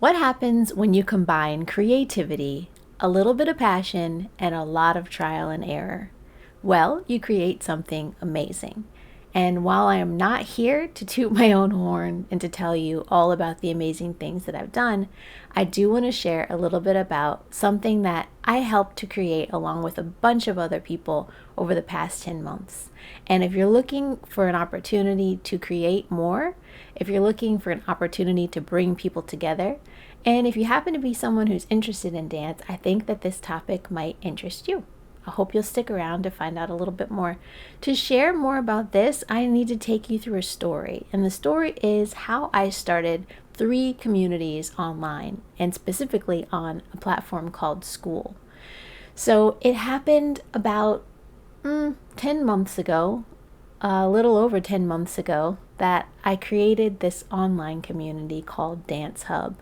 What happens when you combine creativity, a little bit of passion, and a lot of trial and error? Well, you create something amazing. And while I am not here to toot my own horn and to tell you all about the amazing things that I've done, I do want to share a little bit about something that I helped to create along with a bunch of other people over the past 10 months. And if you're looking for an opportunity to create more, if you're looking for an opportunity to bring people together, and if you happen to be someone who's interested in dance, I think that this topic might interest you. I hope you'll stick around to find out a little bit more. To share more about this, I need to take you through a story. And the story is how I started 3 communities online, and specifically on a platform called Skool. So it happened about 10 months ago, a little over 10 months ago, that I created this online community called Dance Hub.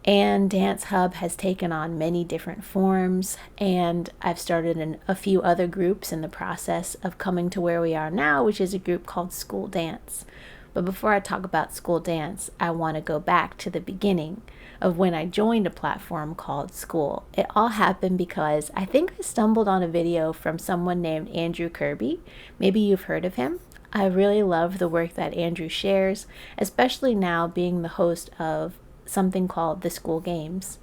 And Dance Hub has taken on many different forms, and I've started a few other groups in the process of coming to where we are now, which is a group called Skool Dance. But before I talk about Skool Dance, I want to go back to the beginning of when I joined a platform called Skool. It all happened because I think I stumbled on a video from someone named Andrew Kirby. Maybe you've heard of him. I really love the work that Andrew shares, especially now being the host of something called the Skool Games.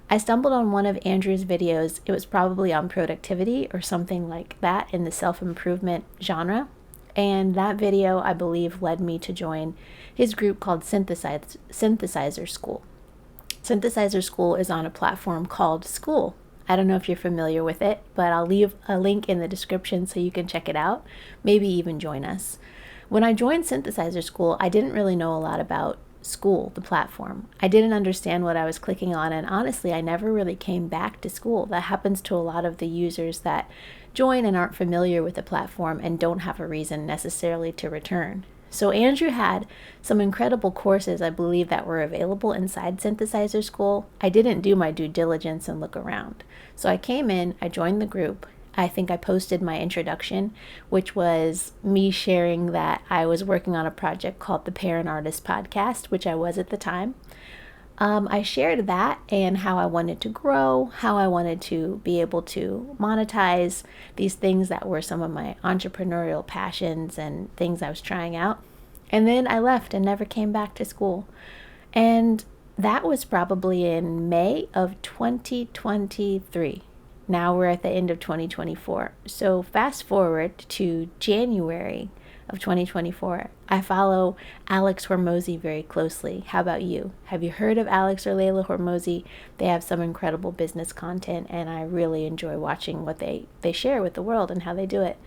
I stumbled on one of Andrew's videos. It was probably on productivity or something like that in the self-improvement genre. And that video, I believe, led me to join his group called Synthesizer Skool. Synthesizer Skool is on a platform called Skool. I don't know if you're familiar with it, but I'll leave a link in the description so you can check it out, maybe even join us. When I joined Synthesizer Skool, I didn't really know a lot about Skool, the platform. I didn't understand what I was clicking on, and honestly, I never really came back to Skool. That happens to a lot of the users that join and aren't familiar with the platform and don't have a reason necessarily to return. So Andrew had some incredible courses, I believe, that were available inside Synthesizer Skool. I didn't do my due diligence and look around. So I came in, I joined the group. I think I posted my introduction, which was me sharing that I was working on a project called the Parent Artist Podcast, which I was at the time. I shared that and how I wanted to grow, how I wanted to be able to monetize these things that were some of my entrepreneurial passions and things I was trying out. And then I left and never came back to Skool. And that was probably in May of 2023. Now we're at the end of 2024. So fast forward to January of 2024. I follow Alex Hormozi very closely. How about you? Have you heard of Alex or Layla Hormozi? They have some incredible business content, and I really enjoy watching what they share with the world and how they do it.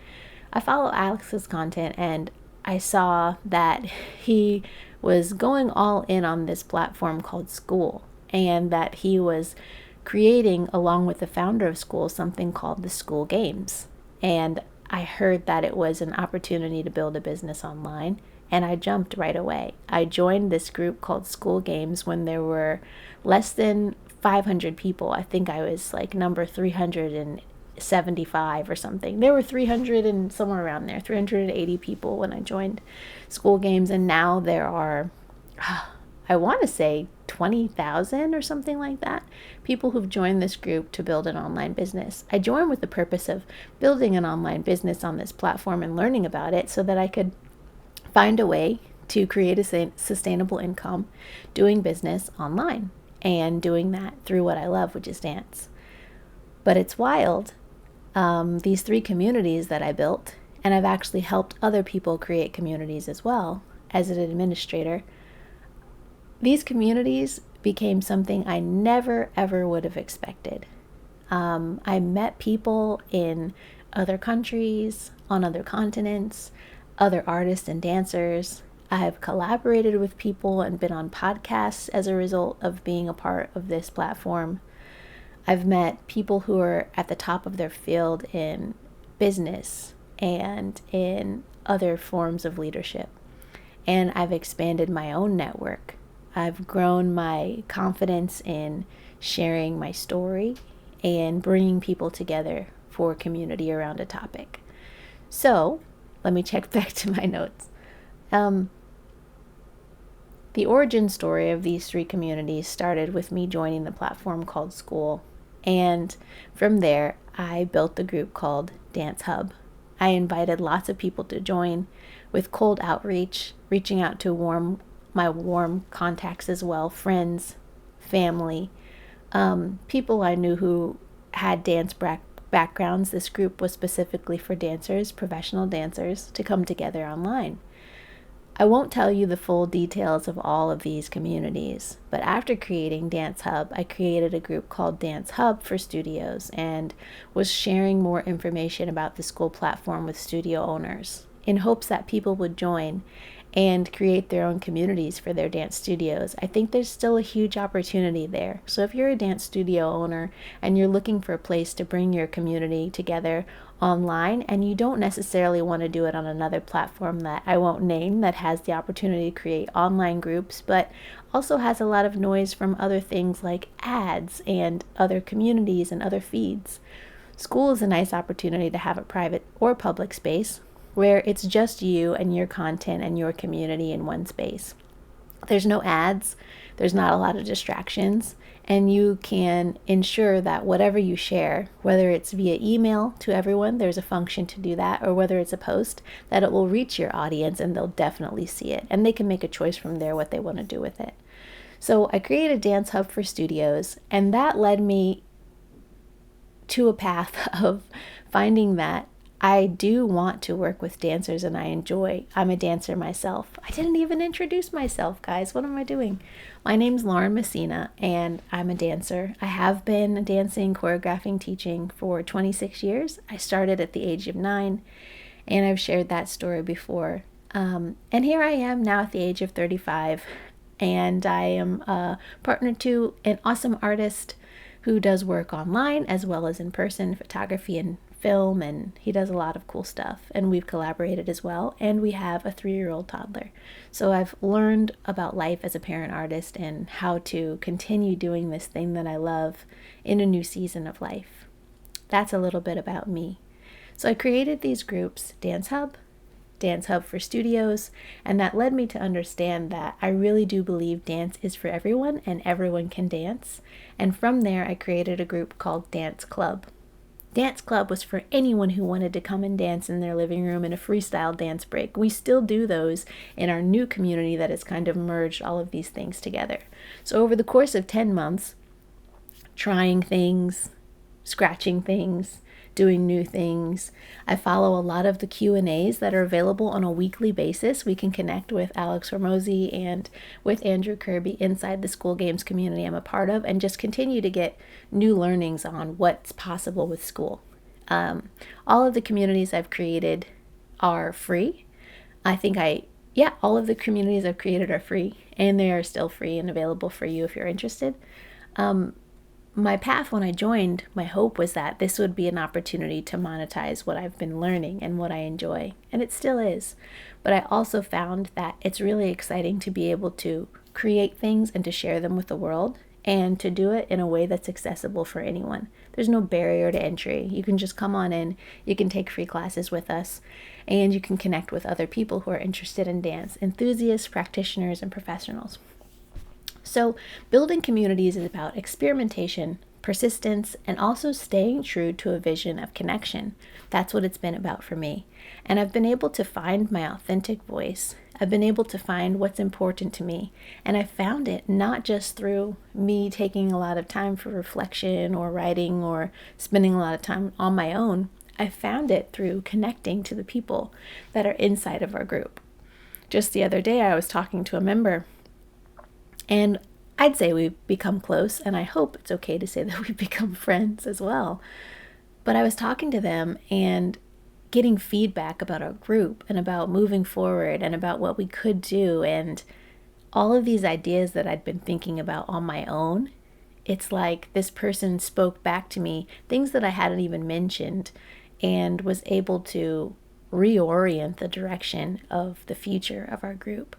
I follow Alex's content, and I saw that he was going all in on this platform called Skool, and that he was creating, along with the founder of Skool, something called the Skool Games. And I heard that it was an opportunity to build a business online, and I jumped right away. I joined this group called Skool Games when there were less than 500 people. I think I was like number 375 or something. There were 300 and somewhere around there, 380 people when I joined Skool Games, and now there are I want to say 20,000 or something like that, people who've joined this group to build an online business. I joined with the purpose of building an online business on this platform and learning about it so that I could find a way to create a sustainable income doing business online and doing that through what I love, which is dance. But it's wild. These 3 communities that I built, and I've actually helped other people create communities as well as an administrator. These communities became something I never, ever would have expected. I met people in other countries, on other continents, other artists and dancers. I have collaborated with people and been on podcasts as a result of being a part of this platform. I've met people who are at the top of their field in business and in other forms of leadership. And I've expanded my own network. I've grown my confidence in sharing my story and bringing people together for community around a topic. So let me check back to my notes. The origin story of these three communities started with me joining the platform called Skool. And from there, I built the group called Dance Hub. I invited lots of people to join with cold outreach, reaching out to my warm contacts as well, friends, family, people I knew who had dance backgrounds. This group was specifically for dancers, professional dancers, to come together online. I won't tell you the full details of all of these communities, but after creating Dance Hub, I created a group called Dance Hub for studios and was sharing more information about the Skool platform with studio owners in hopes that people would join and create their own communities for their dance studios. I think there's still a huge opportunity there. So if you're a dance studio owner and you're looking for a place to bring your community together online, and you don't necessarily want to do it on another platform that I won't name that has the opportunity to create online groups, but also has a lot of noise from other things like ads and other communities and other feeds, Skool is a nice opportunity to have a private or public space where it's just you and your content and your community in one space. There's no ads, there's not a lot of distractions, and you can ensure that whatever you share, whether it's via email to everyone, there's a function to do that, or whether it's a post, that it will reach your audience and they'll definitely see it, and they can make a choice from there what they want to do with it. So I created Dance Hub for studios, and that led me to a path of finding that I do want to work with dancers and I'm a dancer myself. I didn't even introduce myself, guys. What am I doing? My name's Lauren Messina and I'm a dancer. I have been dancing, choreographing, teaching for 26 years. I started at the age of 9 and I've shared that story before. And here I am now at the age of 35 and I am partnered to an awesome artist who does work online as well as in person, photography and film, and he does a lot of cool stuff, and we've collaborated as well, and we have a 3-year-old toddler. So I've learned about life as a parent artist and how to continue doing this thing that I love in a new season of life. That's a little bit about me. So I created these groups, Dance Hub for studios, and that led me to understand that I really do believe dance is for everyone and everyone can dance. And from there I created a group called Dance Club. Dance Club was for anyone who wanted to come and dance in their living room in a freestyle dance break. We still do those in our new community that has kind of merged all of these things together. So over the course of 10 months, trying things, scratching things, doing new things. I follow a lot of the Q&As that are available on a weekly basis. We can connect with Alex Hormozy and with Andrew Kirby inside the Skool Games community I'm a part of and just continue to get new learnings on what's possible with Skool. All of the communities I've created are free. All of the communities I've created are free and they are still free and available for you if you're interested. My path when I joined, my hope was that this would be an opportunity to monetize what I've been learning and what I enjoy, and it still is. But I also found that it's really exciting to be able to create things and to share them with the world and to do it in a way that's accessible for anyone. There's no barrier to entry. You can just come on in, you can take free classes with us, and you can connect with other people who are interested in dance, enthusiasts, practitioners, and professionals. So building communities is about experimentation, persistence, and also staying true to a vision of connection. That's what it's been about for me. And I've been able to find my authentic voice. I've been able to find what's important to me. And I found it not just through me taking a lot of time for reflection or writing or spending a lot of time on my own. I found it through connecting to the people that are inside of our group. Just the other day, I was talking to a member and I'd say we've become close, and I hope it's okay to say that we've become friends as well. But I was talking to them and getting feedback about our group and about moving forward and about what we could do and all of these ideas that I'd been thinking about on my own. It's like this person spoke back to me things that I hadn't even mentioned and was able to reorient the direction of the future of our group.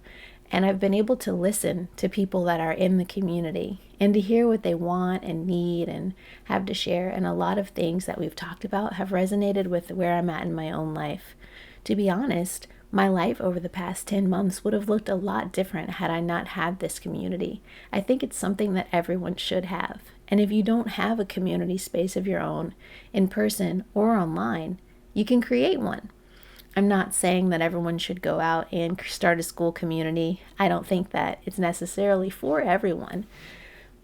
And I've been able to listen to people that are in the community and to hear what they want and need and have to share. And a lot of things that we've talked about have resonated with where I'm at in my own life. To be honest, My life over the past 10 months would have looked a lot different had I not had this community. I think it's something that everyone should have. And if you don't have a community space of your own, in person or online, you can create one. I'm not saying that everyone should go out and start a Skool community. I don't think that it's necessarily for everyone.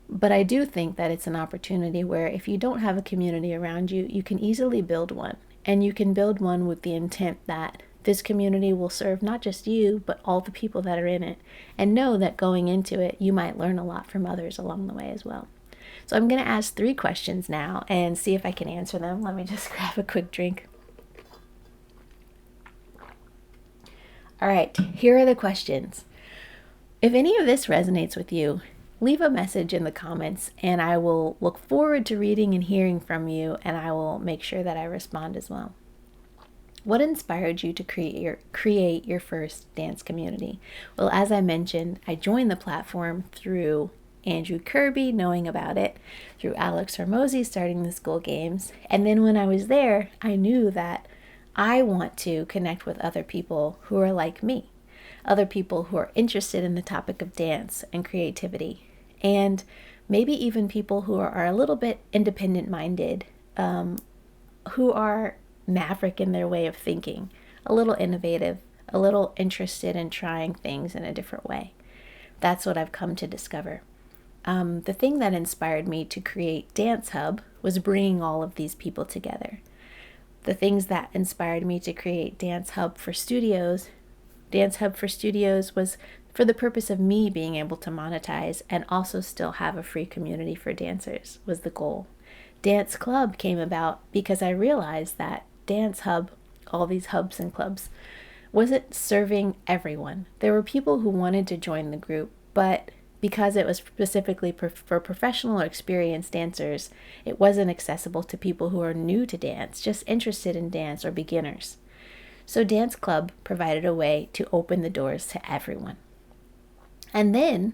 But I do think that it's an opportunity where if you don't have a community around you, you can easily build one. And you can build one with the intent that this community will serve not just you, but all the people that are in it. And know that going into it, you might learn a lot from others along the way as well. So I'm going to ask 3 questions now and see if I can answer them. Let me just grab a quick drink. All right, here are the questions. If any of this resonates with you, leave a message in the comments and I will look forward to reading and hearing from you, and I will make sure that I respond as well. What inspired you to create your first dance community? Well, as I mentioned, I joined the platform through Andrew Kirby knowing about it, through Alex Hormozy starting the Skool Games, and then when I was there, I knew that I want to connect with other people who are like me, other people who are interested in the topic of dance and creativity, and maybe even people who are a little bit independent-minded, who are maverick in their way of thinking, a little innovative, a little interested in trying things in a different way. That's what I've come to discover. The thing that inspired me to create Dance Hub was bringing all of these people together. The things that inspired me to create Dance Hub for Studios was for the purpose of me being able to monetize and also still have a free community for dancers was the goal. Dance Club came about because I realized that Dance Hub, all these hubs and clubs, wasn't serving everyone. There were people who wanted to join the group, but because it was specifically for professional or experienced dancers, it wasn't accessible to people who are new to dance, just interested in dance or beginners. So Dance Club provided a way to open the doors to everyone. And then,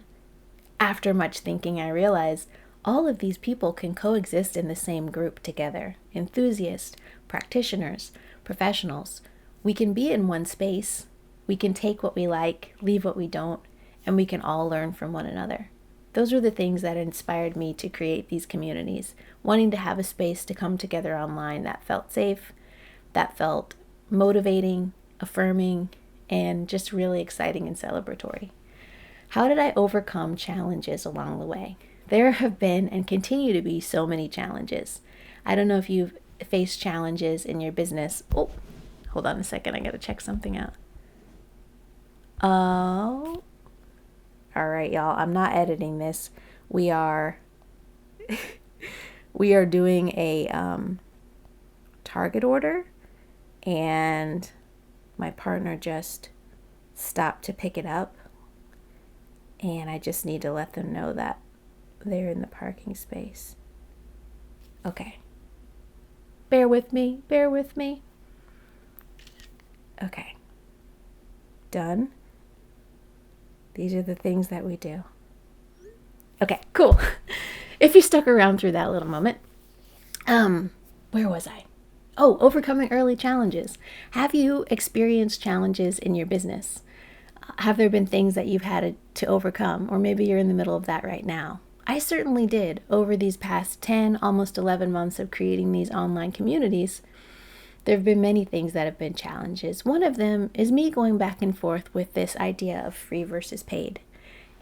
after much thinking, I realized all of these people can coexist in the same group together. Enthusiasts, practitioners, professionals. We can be in one space. We can take what we like, leave what we don't, and we can all learn from one another. Those are the things that inspired me to create these communities, wanting to have a space to come together online that felt safe, that felt motivating, affirming, and just really exciting and celebratory. How did I overcome challenges along the way? There have been and continue to be so many challenges. I don't know if you've faced challenges in your business. Oh, hold on a second. I got to check something out. Oh, all right, y'all. I'm not editing this. We are doing a Target order, and my partner just stopped to pick it up, and I just need to let them know that they're in the parking space. Okay. Bear with me. Okay. Done. These are the things that we do. Okay, cool. If you stuck around through that little moment. Where was I? Oh, overcoming early challenges. Have you experienced challenges in your business? Have there been things that you've had to overcome? Or maybe you're in the middle of that right now. I certainly did over these past 10, almost 11 months of creating these online communities. There have been many things that have been challenges. One of them is me going back and forth with this idea of free versus paid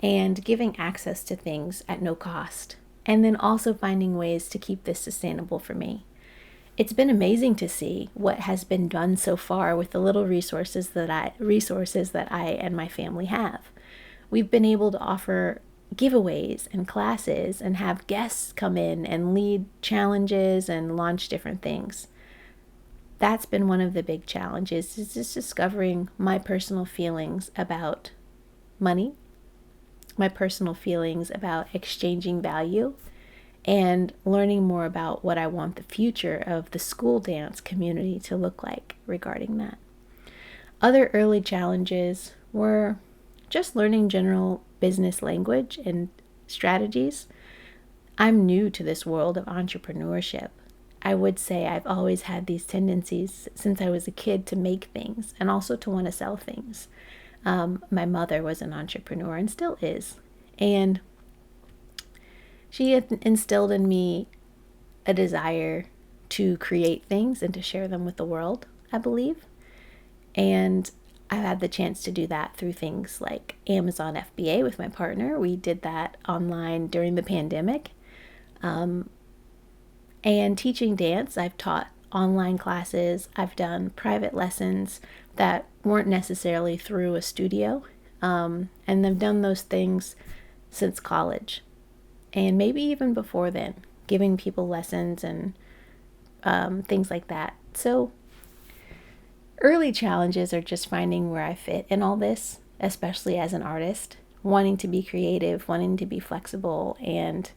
and giving access to things at no cost, and then also finding ways to keep this sustainable for me. It's been amazing to see what has been done so far with the little resources that I and my family have. We've been able to offer giveaways and classes and have guests come in and lead challenges and launch different things. That's been one of the big challenges, is just discovering my personal feelings about money, my personal feelings about exchanging value, and learning more about what I want the future of the Skool dance community to look like regarding that. Other early challenges were just learning general business language and strategies. I'm new to this world of entrepreneurship. I would say I've always had these tendencies since I was a kid to make things and also to want to sell things. My mother was an entrepreneur and still is. And she had instilled in me a desire to create things and to share them with the world, I believe. And I've had the chance to do that through things like Amazon FBA with my partner. We did that online during the pandemic. And teaching dance, I've taught online classes. I've done private lessons that weren't necessarily through a studio. And I've done those things since college. And maybe even before then, giving people lessons and things like that. So early challenges are just finding where I fit in all this, especially as an artist, wanting to be creative, wanting to be flexible. And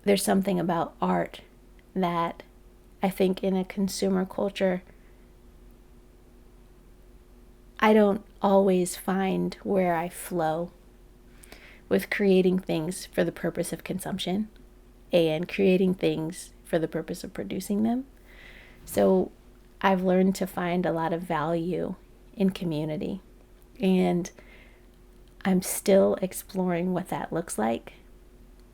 there's something about art that I think in a consumer culture, I don't always find where I flow with creating things for the purpose of consumption and creating things for the purpose of producing them. So I've learned to find a lot of value in community, and I'm still exploring what that looks like.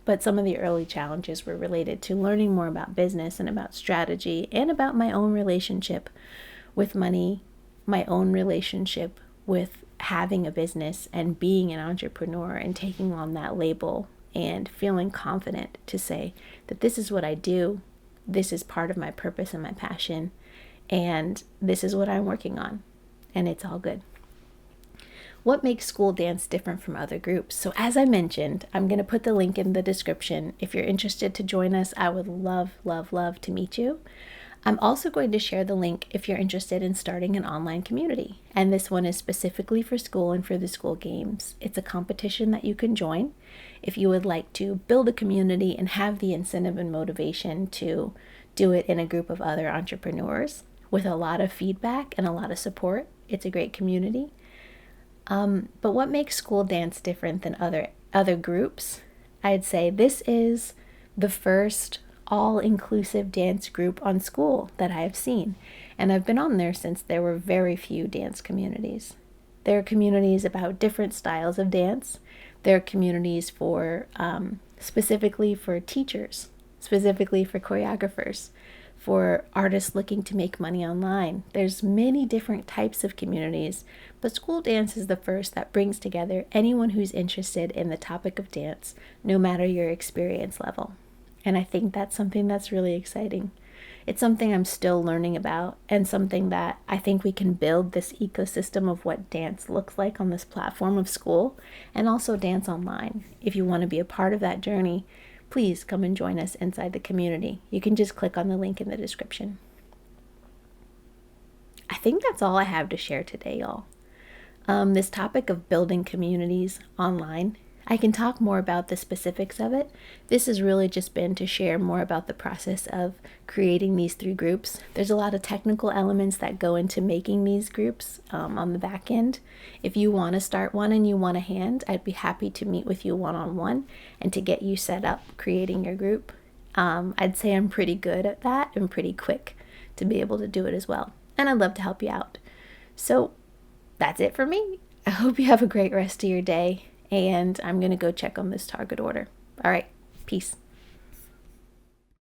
But some of the early challenges were related to learning more about business and about strategy and about my own relationship with money, my own relationship with having a business and being an entrepreneur and taking on that label and feeling confident to say that this is what I do, this is part of my purpose and my passion, and this is what I'm working on, and it's all good. What makes Skool dance different from other groups? So as I mentioned, I'm going to put the link in the description. If you're interested to join us, I would love, love, love to meet you. I'm also going to share the link if you're interested in starting an online community. And this one is specifically for Skool and for the Skool Games. It's a competition that you can join if you would like to build a community and have the incentive and motivation to do it in a group of other entrepreneurs with a lot of feedback and a lot of support. It's a great community. But what makes Skool dance different than other groups? I'd say this is the first all-inclusive dance group on Skool that I have seen. And I've been on there since there were very few dance communities. There are communities about different styles of dance. There are communities for specifically for teachers, specifically for choreographers, for artists looking to make money online. There's many different types of communities, but Skool dance is the first that brings together anyone who's interested in the topic of dance, no matter your experience level. And I think that's something that's really exciting. It's something I'm still learning about, and something that I think we can build this ecosystem of what dance looks like on this platform of Skool, and also dance online. If you want to be a part of that journey, please come and join us inside the community. You can just click on the link in the description. I think that's all I have to share today, y'all. This topic of building communities online, I can talk more about the specifics of it. This has really just been to share more about the process of creating these 3 groups. There's a lot of technical elements that go into making these groups on the back end. If you want to start one and you want a hand, I'd be happy to meet with you one-on-one and to get you set up creating your group. I'd say I'm pretty good at that and pretty quick to be able to do it as well. And I'd love to help you out. So that's it for me. I hope you have a great rest of your day. And I'm going to go check on this Target order. All right. Peace.